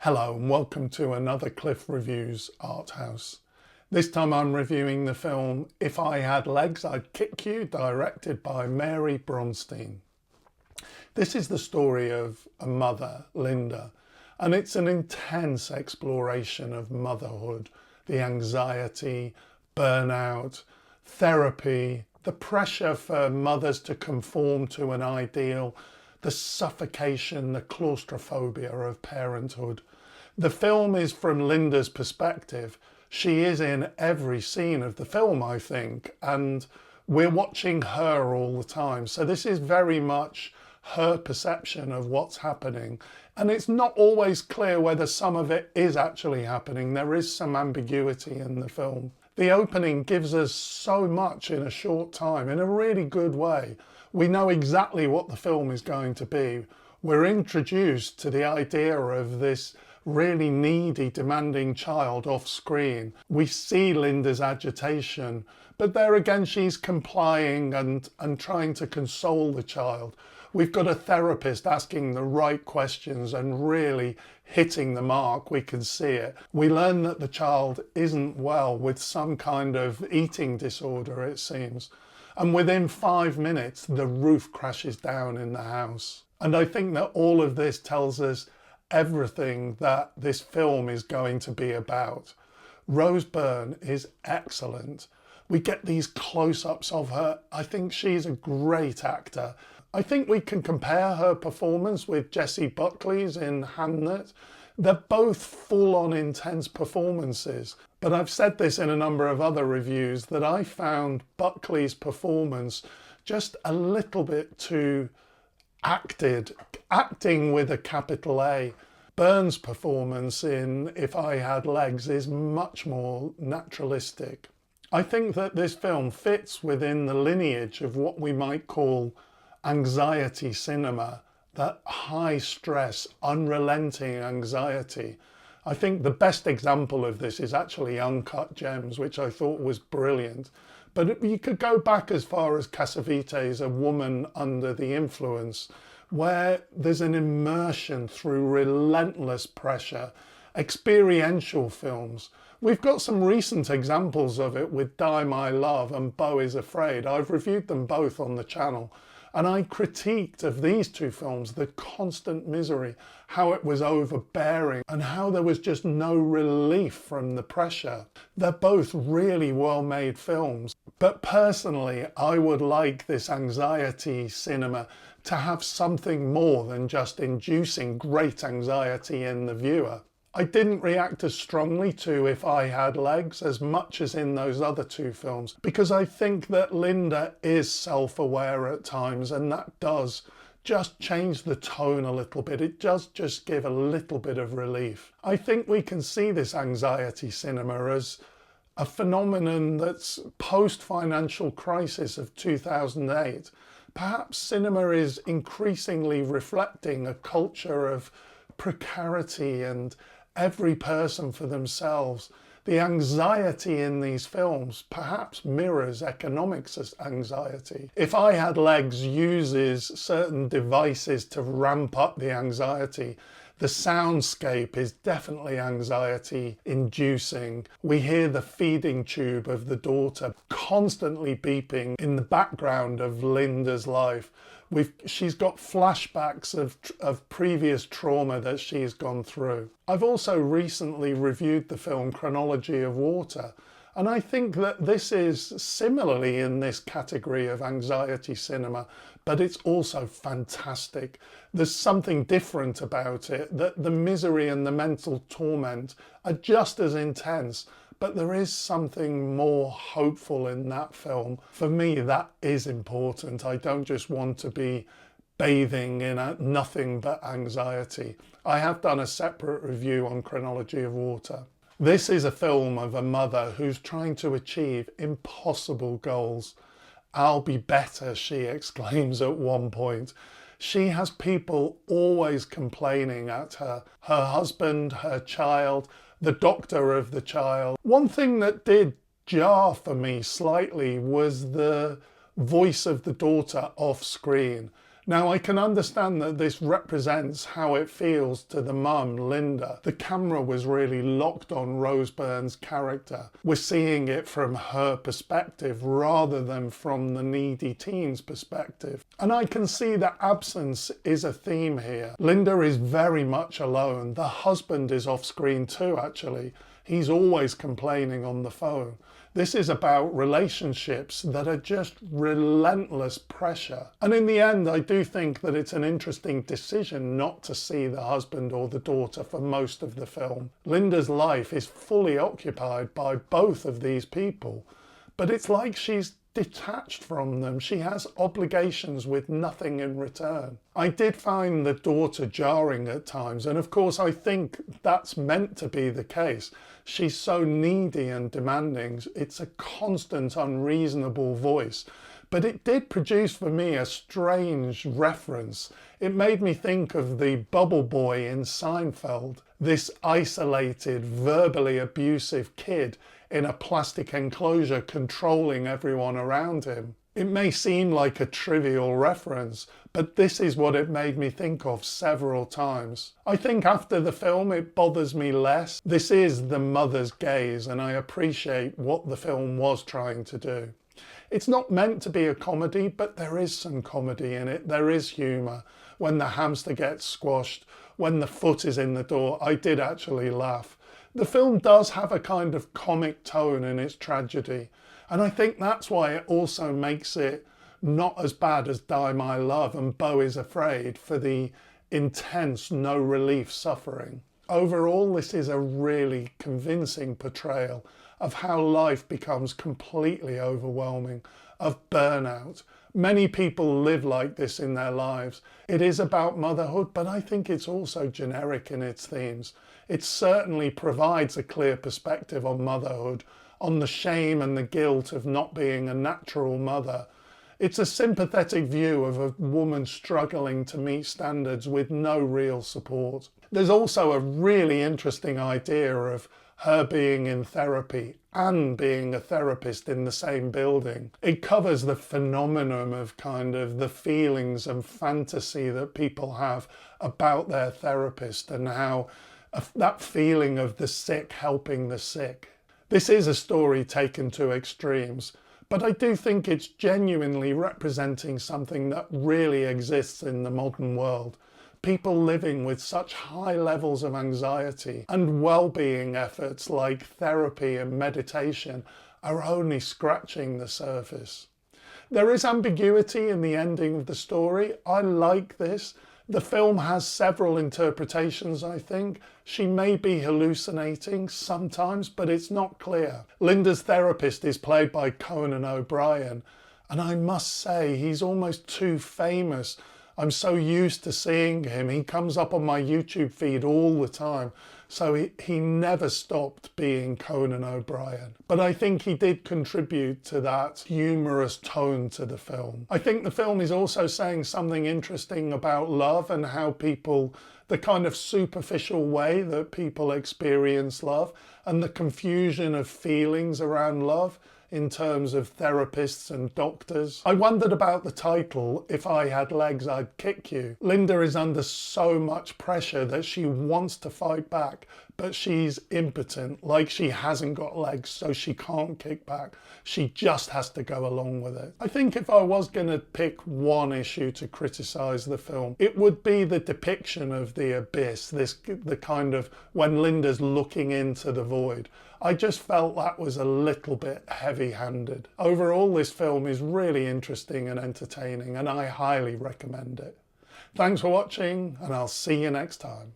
Hello and welcome to another Cliff Reviews Art House. This time I'm reviewing the film If I Had Legs I'd Kick You, directed by Mary Bronstein. This is the story of a mother, Linda, and it's an intense exploration of motherhood, the anxiety, burnout, therapy, the pressure for mothers to conform to an ideal, the suffocation, the claustrophobia of parenthood. The film is from Linda's perspective. She is in every scene of the film, I think, and we're watching her all the time. So this is very much her perception of what's happening. And it's not always clear whether some of it is actually happening. There is some ambiguity in the film. The opening gives us so much in a short time, in a really good way. We know exactly what the film is going to be. We're introduced to the idea of this really needy, demanding child off screen. We see Linda's agitation, but there again she's complying and trying to console the child. We've got a therapist asking the right questions and really hitting the mark. We can see it. We learn that the child isn't well with some kind of eating disorder, it seems. And within 5 minutes, the roof crashes down in the house. And I think that all of this tells us everything that this film is going to be about. Rose Byrne is excellent. We get these close-ups of her. I think she's a great actor. I think we can compare her performance with Jessie Buckley's in Hamnet. They're both full-on intense performances. But I've said this in a number of other reviews that I found Buckley's performance just a little bit too acting with a capital A. Byrne's performance in If I Had Legs is much more naturalistic. I think that this film fits within the lineage of what we might call anxiety cinema, that high stress, unrelenting anxiety. I think the best example of this is actually Uncut Gems, which I thought was brilliant. But you could go back as far as Cassavetes' A Woman Under the Influence, where there's an immersion through relentless pressure. Experiential films. We've got some recent examples of it with Die My Love and Beau is Afraid. I've reviewed them both on the channel. And I critiqued of these two films the constant misery, how it was overbearing and how there was just no relief from the pressure. They're both really well-made films. But personally, I would like this anxiety cinema to have something more than just inducing great anxiety in the viewer. I didn't react as strongly to If I Had Legs as much as in those other two films, because I think that Linda is self-aware at times, and that does just change the tone a little bit. It does just give a little bit of relief. I think we can see this anxiety cinema as a phenomenon that's post-financial crisis of 2008. Perhaps cinema is increasingly reflecting a culture of precarity and every person for themselves. The anxiety in these films perhaps mirrors economics as anxiety. If I Had Legs uses certain devices to ramp up the anxiety. The soundscape is definitely anxiety inducing. We hear the feeding tube of the daughter constantly beeping in the background of Linda's life. She's got flashbacks of previous trauma that she's gone through. I've also recently reviewed the film Chronology of Water, and I think that this is similarly in this category of anxiety cinema, but it's also fantastic. There's something different about it, that the misery and the mental torment are just as intense, but there is something more hopeful in that film. For me, that is important. I don't just want to be bathing in nothing but anxiety. I have done a separate review on Chronology of Water. This is a film of a mother who's trying to achieve impossible goals. "I'll be better," she exclaims at one point. She has people always complaining at her. Her husband, her child, the doctor of the child. One thing that did jar for me slightly was the voice of the daughter off screen. Now, I can understand that this represents how it feels to the mum, Linda. The camera was really locked on Rose Byrne's character. We're seeing it from her perspective rather than from the needy teen's perspective. And I can see that absence is a theme here. Linda is very much alone. The husband is off screen too, actually. He's always complaining on the phone. This is about relationships that are just relentless pressure. And in the end, I do think that it's an interesting decision not to see the husband or the daughter for most of the film. Linda's life is fully occupied by both of these people, but it's like she's detached from them. She has obligations with nothing in return. I did find the daughter jarring at times, and of course I think that's meant to be the case. She's so needy and demanding. It's a constant, unreasonable voice. But it did produce for me a strange reference. It made me think of the bubble boy in Seinfeld, this isolated, verbally abusive kid in a plastic enclosure controlling everyone around him. It may seem like a trivial reference, but this is what it made me think of several times. I think after the film it bothers me less. This is the mother's gaze, and I appreciate what the film was trying to do. It's not meant to be a comedy, but there is some comedy in it. There is humour. When the hamster gets squashed, when the foot is in the door, I did actually laugh. The film does have a kind of comic tone in its tragedy, and I think that's why it also makes it not as bad as Die My Love and Beau is Afraid for the intense, no relief suffering. Overall, this is a really convincing portrayal of how life becomes completely overwhelming, of burnout. Many people live like this in their lives. It is about motherhood, but I think it's also generic in its themes. It certainly provides a clear perspective on motherhood, on the shame and the guilt of not being a natural mother. It's a sympathetic view of a woman struggling to meet standards with no real support. There's also a really interesting idea of her being in therapy and being a therapist in the same building. It covers the phenomenon of kind of the feelings and fantasy that people have about their therapist and how that feeling of the sick helping the sick. This is a story taken to extremes, but I do think it's genuinely representing something that really exists in the modern world. People living with such high levels of anxiety, and well-being efforts like therapy and meditation are only scratching the surface. There is ambiguity in the ending of the story. I like this. The film has several interpretations, I think. She may be hallucinating sometimes, but it's not clear. Linda's therapist is played by Conan O'Brien, and I must say he's almost too famous. I'm so used to seeing him. He comes up on my YouTube feed all the time. So he never stopped being Conan O'Brien. But I think he did contribute to that humorous tone to the film. I think the film is also saying something interesting about love and how people, the kind of superficial way that people experience love and the confusion of feelings around love in terms of therapists and doctors. I wondered about the title, If I Had Legs, I'd Kick You. Linda is under so much pressure that she wants to fight back, but she's impotent, like she hasn't got legs, so she can't kick back. She just has to go along with it. I think if I was going to pick one issue to criticise the film, it would be the depiction of the abyss, the kind of when Linda's looking into the void. I just felt that was a little bit heavy-handed. Overall, this film is really interesting and entertaining, and I highly recommend it. Thanks for watching, and I'll see you next time.